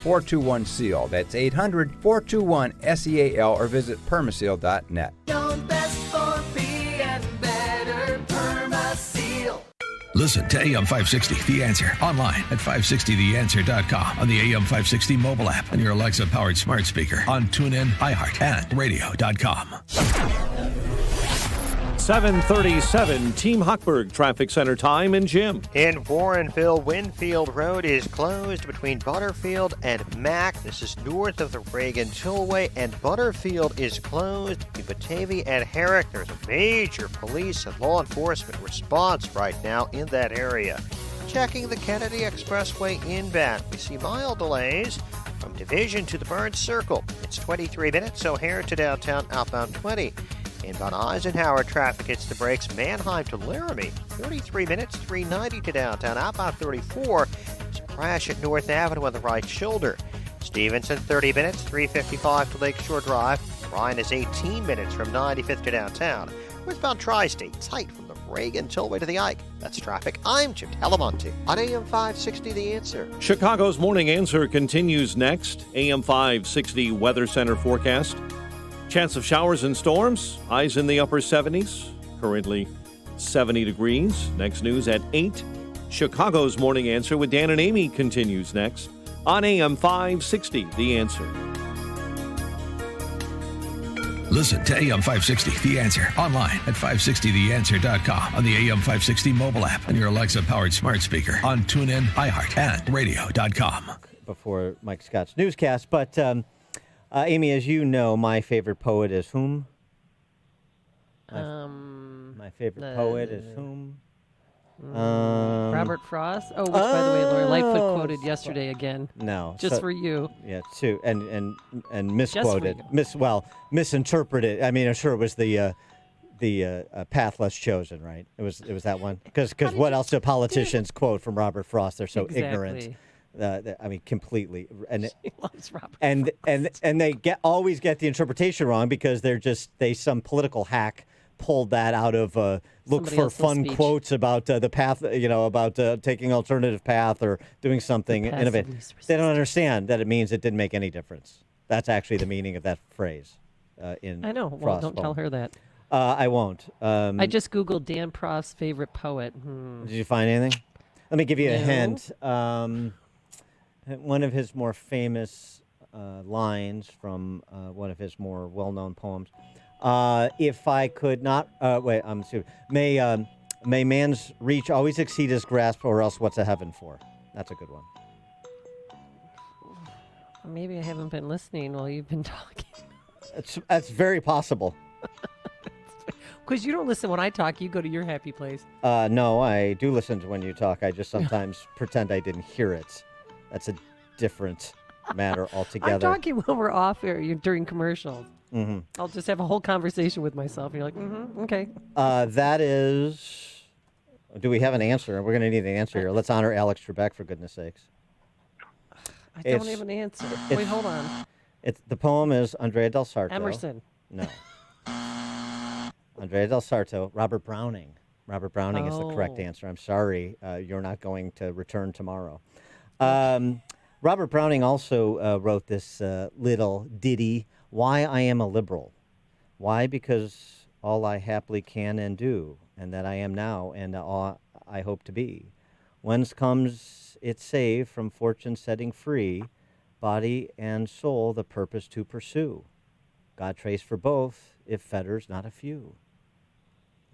800-421-SEAL. That's 800-421-SEAL or visit permaseal.net. Don't best for B and better Permaseal. Listen to AM 560, The Answer, online at 560theanswer.com, on the AM 560 mobile app, on your Alexa-powered smart speaker, on TuneIn, iHeart, and radio.com. 7:37, Team Hochberg Traffic Center time and Jim. In Warrenville, Winfield Road is closed between Butterfield and Mack. This is north of the Reagan Tollway, and Butterfield is closed between Batavia and Herrick. There's a major police and law enforcement response right now in that area. Checking the Kennedy Expressway inbound, we see mild delays from Division to the Burns Circle. It's 23 minutes, O'Hare to downtown, outbound 20. Inbound Eisenhower traffic hits the brakes. Manheim to Laramie, 43 minutes, 390 to downtown, outbound 34. There's a crash at North Avenue on the right shoulder. Stevenson, 30 minutes, 355 to Lakeshore Drive. Bryan is 18 minutes from 95th to downtown. Northbound Tri-State, tight from the Reagan Tollway to the Ike. That's traffic. I'm Jim Talamonte on AM 560 The Answer. Chicago's Morning Answer continues next. AM 560 Weather Center forecast. Chance of showers and storms, highs in the upper 70s, currently 70 degrees. Next news at 8. Chicago's Morning Answer with Dan and Amy continues next on AM 560, The Answer. Listen to AM 560, The Answer, online at 560theanswer.com, on the AM 560 mobile app, on your Alexa-powered smart speaker, on TuneIn, iHeart, and radio.com. Before Mike Scott's newscast, but... Amy, as you know, my favorite poet is whom? My favorite poet is whom? Robert Frost. Oh, which, by the way, Lori Lightfoot quoted yesterday again. No, just for you. Yeah, too, and misquoted, misinterpreted. I mean, I'm sure it was the path less chosen, right? It was that one. Because what else do politicians quote from Robert Frost? They're so ignorant. I mean, completely, and she loves Robert and they always get the interpretation wrong because some political hack pulled that out of look for fun speech. Quotes about the path, about taking alternative path or doing something innovative. They don't understand that it means it didn't make any difference. That's actually the meaning of that phrase. I know. Well, don't tell her that. I won't. I just Googled Dan Prost's favorite poet. Did you find anything? Let me give you a hint. One of his more famous lines from one of his more well-known poems. If I could not, may man's reach always exceed his grasp, or else what's a heaven for? That's a good one. Maybe I haven't been listening while you've been talking. That's very possible. Because you don't listen when I talk, you go to your happy place. No, I do listen to when you talk. I just sometimes pretend I didn't hear it. That's a different matter altogether. I'm talking when we're off air during commercials. Mm-hmm. I'll just have a whole conversation with myself. And you're like, okay. That is... Do we have an answer? We're going to need an answer here. Let's honor Alex Trebek, for goodness sakes. I don't have an answer. Wait, hold on. The poem is Andrea del Sarto. Emerson. No. Andrea del Sarto. Robert Browning. Robert Browning is the correct answer. I'm sorry. You're not going to return tomorrow. Robert Browning also wrote this little ditty, Why I Am a Liberal. Why? Because all I happily can and do, and that I am now, and all I hope to be. Whence comes it save from fortune setting free, body and soul the purpose to pursue. God trace for both, if fetters not a few.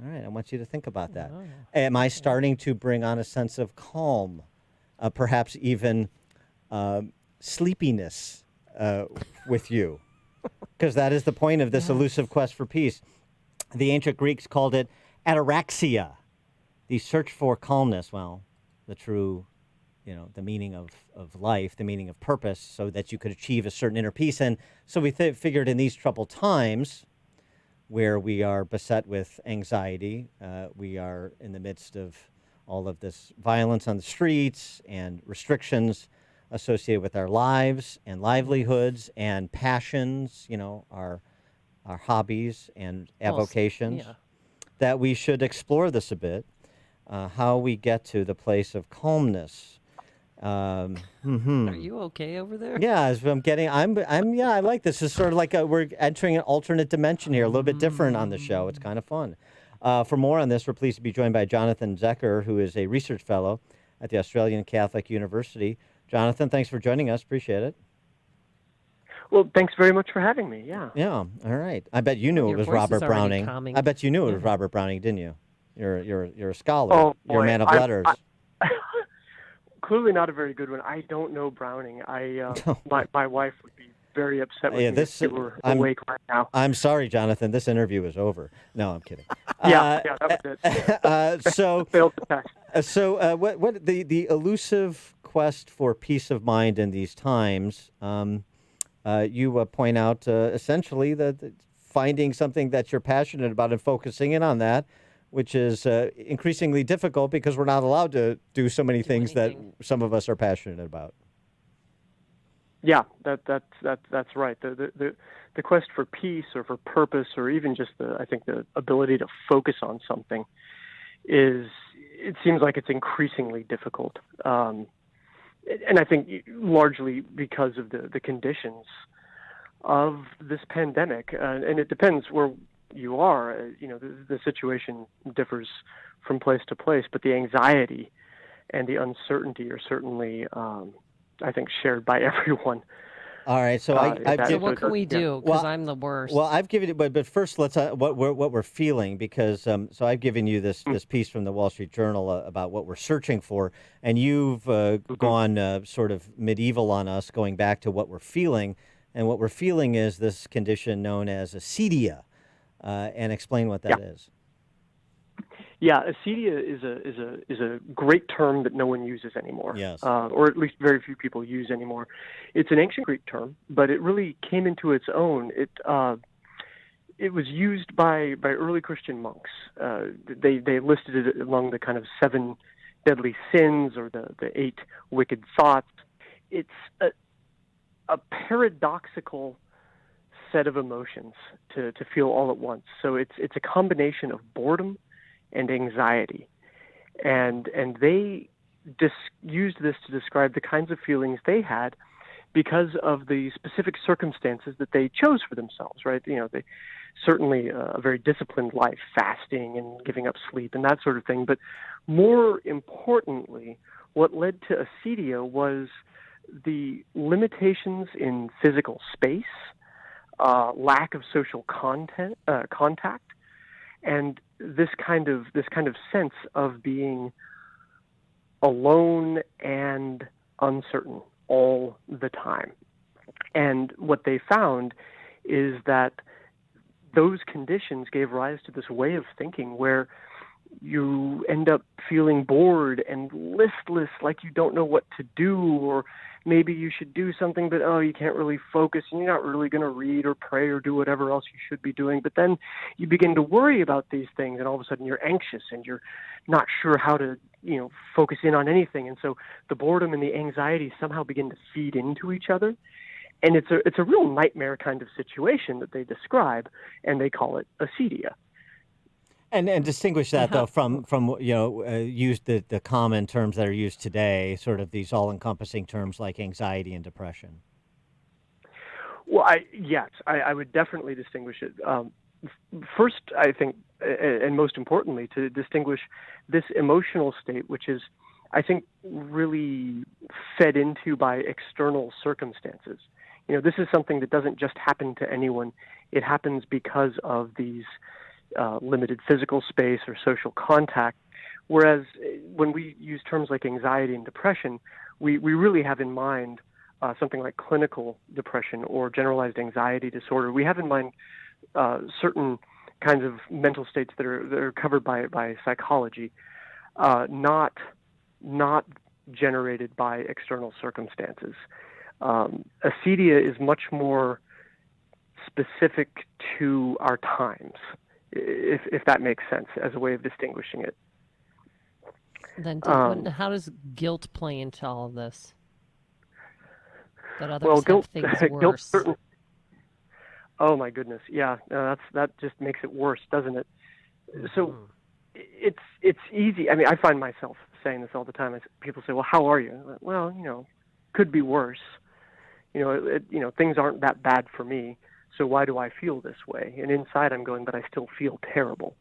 All right, I want you to think about that. Am I starting to bring on a sense of calm? Perhaps even sleepiness with you, because that is the point of this elusive quest for peace. The ancient Greeks called it ataraxia, the search for calmness. Well, the true, the meaning of life, the meaning of purpose, so that you could achieve a certain inner peace. And so we figured in these troubled times, where we are beset with anxiety, we are in the midst of all of this violence on the streets and restrictions associated with our lives and livelihoods and passions, our hobbies and avocations, that we should explore this a bit, how we get to the place of calmness. Are you okay over there? Yeah, I like this. It's sort of like we're entering an alternate dimension here, a little bit different on the show. It's kind of fun. For more on this, we're pleased to be joined by Jonathan Zecher, who is a research fellow at the Australian Catholic University. Jonathan, thanks for joining us. Appreciate it. Well, thanks very much for having me. Yeah. Yeah. All right. I bet you knew it Your was voice is Robert already Browning. calming. I bet you knew it was Robert Browning, didn't you? You're a scholar. Oh, You're a boy. man of letters. Clearly not a very good one. I don't know Browning. My wife would be very upset with me if she were awake right now. I'm sorry, Jonathan. This interview is over. No, I'm kidding. Yeah, that was it. So Failed the test. What the elusive quest for peace of mind in these times? You point out essentially that finding something that you're passionate about and focusing in on that, which is increasingly difficult because we're not allowed to do so many things that some of us are passionate about. Yeah, that's right. The quest for peace or for purpose or even just the ability to focus on something it seems like it's increasingly difficult. And I think largely because of the conditions of this pandemic, and it depends where you are. The situation differs from place to place, but the anxiety and the uncertainty are certainly, I think, shared by everyone. All right, so so what can we do? Because I'm the worst. Well, I've given it, but first let's what we're feeling, because so I've given you this piece from the Wall Street Journal about what we're searching for, and you've gone sort of medieval on us, going back to what we're feeling, and what we're feeling is this condition known as acedia, and explain what that is. Yeah, acedia is a great term that no one uses anymore. Yes. Or at least very few people use anymore. It's an ancient Greek term, but it really came into its own. It was used by early Christian monks. They listed it among the kind of 7 deadly sins or the 8 wicked thoughts. It's a paradoxical set of emotions to feel all at once. So it's a combination of boredom and anxiety, and they used this to describe the kinds of feelings they had because of the specific circumstances that they chose for themselves. Right? They certainly a very disciplined life, fasting and giving up sleep and that sort of thing. But more importantly, what led to acedia was the limitations in physical space, lack of social contact, and this kind of sense of being alone and uncertain all the time. And what they found is that those conditions gave rise to this way of thinking where you end up feeling bored and listless, like you don't know what to do, or maybe you should do something, but you can't really focus, and you're not really going to read or pray or do whatever else you should be doing. But then you begin to worry about these things, and all of a sudden you're anxious and you're not sure how to, focus in on anything. And so the boredom and the anxiety somehow begin to feed into each other. And it's a real nightmare kind of situation that they describe, and they call it acedia. And distinguish that though from use the common terms that are used today, sort of these all-encompassing terms like anxiety and depression. Well, I would definitely distinguish it. First, I think, and most importantly, to distinguish this emotional state, which is, I think, really fed into by external circumstances. This is something that doesn't just happen to anyone. It happens because of these limited physical space or social contact. Whereas when we use terms like anxiety and depression, we really have in mind something like clinical depression or generalized anxiety disorder. We have in mind certain kinds of mental states that are covered by psychology, not generated by external circumstances. Acedia is much more specific to our times, if that makes sense, as a way of distinguishing it. Then how does guilt play into all of this? That others have things worse. Oh my goodness, yeah, that just makes it worse, doesn't it? So it's easy. I mean, I find myself saying this all the time. People say, "Well, how are you?" I'm like, well, could be worse. Things aren't that bad for me. So why do I feel this way? And inside, I'm going, but I still feel terrible.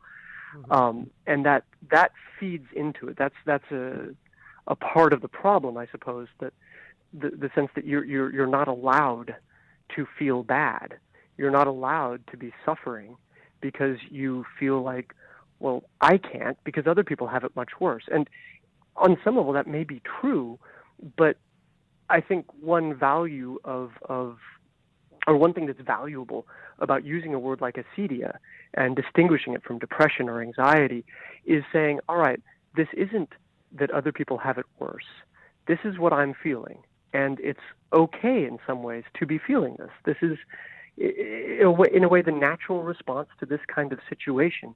And that feeds into it. That's a part of the problem, I suppose. That the sense that you're not allowed to feel bad. You're not allowed to be suffering because you feel like, well, I can't because other people have it much worse. And on some level, that may be true, but I think one value or one thing that's valuable about using a word like acedia and distinguishing it from depression or anxiety is saying, all right, this isn't that other people have it worse. This is what I'm feeling. And it's okay in some ways to be feeling this. This is, in a way, the natural response to this kind of situation.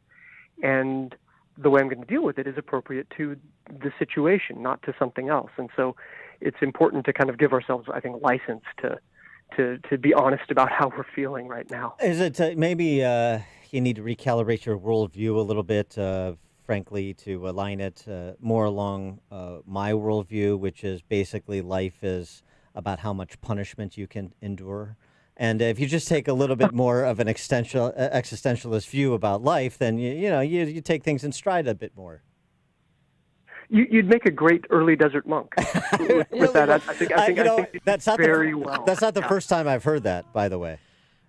And the way I'm going to deal with it is appropriate to the situation, not to something else. And so it's important to kind of give ourselves, I think, license to be honest about how we're feeling right now. Is it maybe you need to recalibrate your worldview a little bit, frankly, to align it more along my worldview, which is basically life is about how much punishment you can endure. And if you just take a little bit more of an existentialist view about life, then you take things in stride a bit more. You'd make a great early desert monk. With that, I think that's not very well. That's not the first time I've heard that, by the way.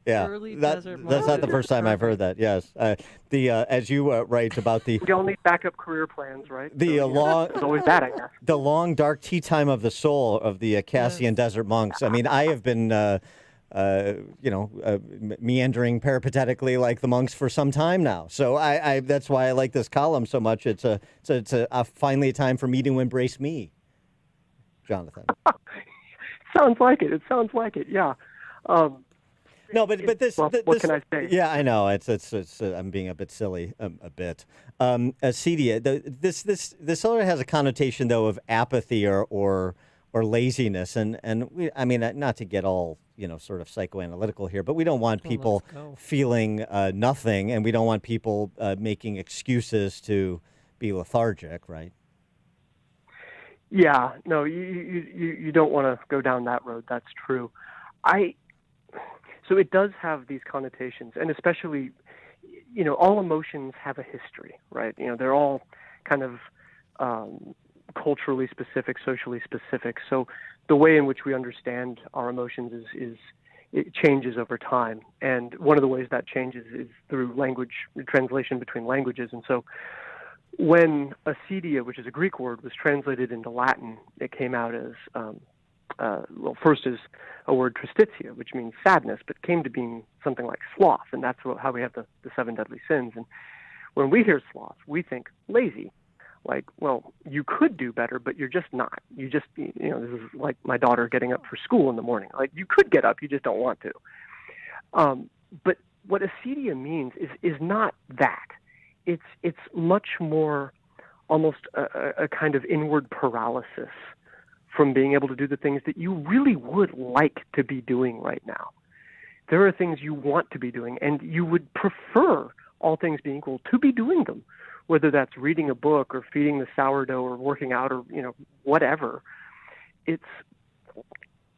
Yeah, that's not the first time I've heard that. Yes, as you write about the. We all need backup career plans, right? There's always that, I guess. The long dark tea time of the soul of the Cassian desert monks. I mean, I have been. Meandering peripatetically like the monks for some time now. So I that's why I like this column so much. It's finally a time for me to embrace me, Jonathan. Sounds like it. It sounds like it. Yeah. No, but this. What can I say? Yeah, I know. It's I'm being a bit silly, a bit. Acedia. This sort of has a connotation though of apathy or laziness, and I mean, not to get all sort of psychoanalytical here, but we don't want people feeling nothing, and we don't want people making excuses to be lethargic, right? Yeah, no, you don't want to go down that road. That's true. So it does have these connotations, and especially, all emotions have a history, right? They're all kind of culturally specific, socially specific. So the way in which we understand our emotions it changes over time. And one of the ways that changes is through language, translation between languages. And so when acedia, which is a Greek word, was translated into Latin, it came out as, first as a word tristitia, which means sadness, but came to being something like sloth. And that's how we have the seven deadly sins. And when we hear sloth, we think lazy. Like, well, you could do better, but you're just not. You just, this is like my daughter getting up for school in the morning. Like, you could get up, you just don't want to. But what acedia means is not that. It's much more almost a kind of inward paralysis from being able to do the things that you really would like to be doing right now. There are things you want to be doing, and you would prefer, all things being equal, to be doing them. Whether that's reading a book or feeding the sourdough or working out or whatever,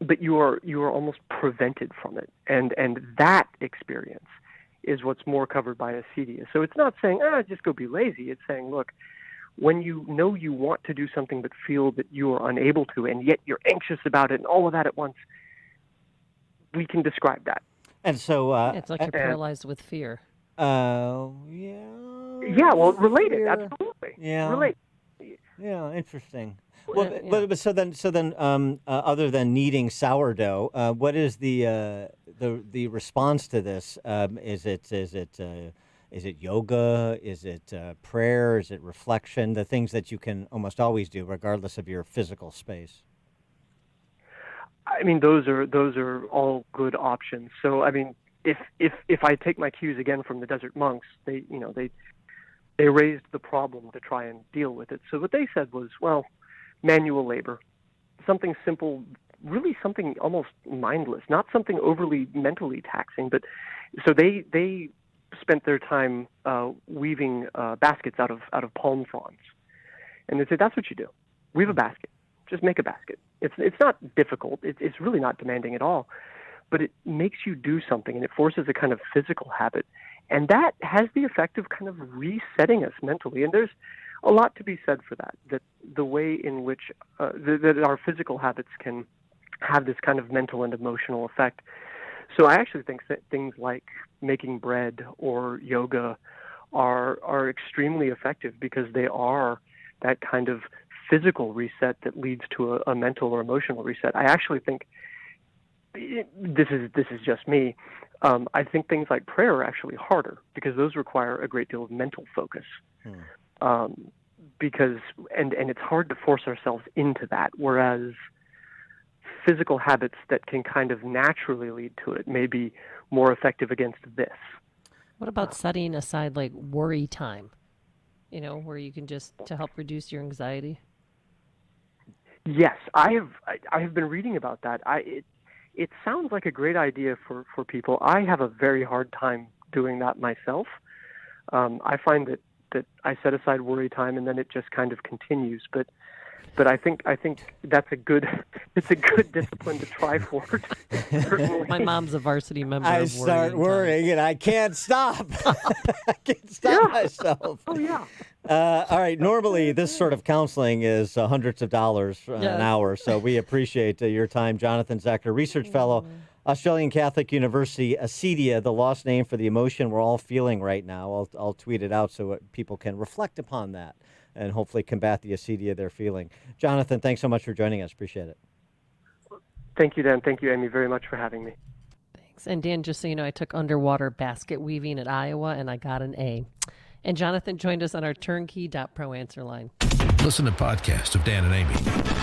but you are almost prevented from it, and that experience is what's more covered by acedia. So it's not saying just go be lazy. It's saying, look, when you know you want to do something but feel that you are unable to, and yet you're anxious about it, and all of that at once, we can describe that. And so it's like you're paralyzed with fear. Yeah. Yeah, well, related, absolutely. Yeah. Related. Yeah, interesting. Well, but so then, other than kneading sourdough, what is the response to this? Is it yoga? Is it prayer? Is it reflection? The things that you can almost always do, regardless of your physical space. I mean, those are all good options. So, I mean, if I take my cues again from the desert monks, they raised the problem to try and deal with it. So what they said was, well, manual labor, something simple, really something almost mindless, not something overly mentally taxing. But so they spent their time weaving baskets out of palm fronds, And they say, that's what you do. We have a basket. Just make a basket. It's not difficult. It's really not demanding at all. But it makes you do something, and it forces a kind of physical habit. And that has the effect of kind of resetting us mentally. And there's a lot to be said for that the way in which that our physical habits can have this kind of mental and emotional effect. So I actually think that things like making bread or yoga are extremely effective because they are that kind of physical reset that leads to a mental or emotional reset. I actually think this is just me. I think things like prayer are actually harder because those require a great deal of mental focus. Because it's hard to force ourselves into that, whereas physical habits that can kind of naturally lead to it may be more effective against this. What about setting aside like worry time? Where you can just to help reduce your anxiety. Yes, I have been reading about that. It sounds like a great idea for people. I have a very hard time doing that myself. I find that I set aside worry time and then it just kind of continues. But I think that's a good discipline to try for. My mom's a varsity member. I start worrying and I can't stop. I can't stop myself. Oh yeah. All right. Normally, this sort of counseling is hundreds of dollars an hour, so we appreciate your time, Jonathan Zecher, research fellow, Australian Catholic University, Acedia, the lost name for the emotion we're all feeling right now. I'll tweet it out so people can reflect upon that and hopefully combat the acedia they're feeling. Jonathan, thanks so much for joining us. Appreciate it. Thank you, Dan. Thank you, Amy, very much for having me. Thanks. And Dan, just so you know, I took underwater basket weaving at Iowa, and I got an A. And Jonathan joined us on our turnkey.pro answer line. Listen to podcasts of Dan and Amy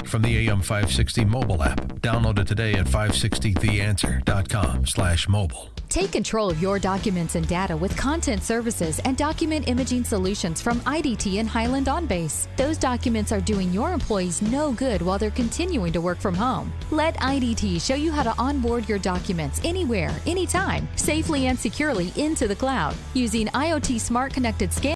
from the AM 560 mobile app. Download it today at 560theanswer.com/mobile. Take control of your documents and data with Content Services and Document Imaging Solutions from IDT and Highland On Base. Those documents are doing your employees no good while they're continuing to work from home. Let IDT show you how to onboard your documents anywhere, anytime, safely and securely into the cloud using IoT Smart Connected Scan.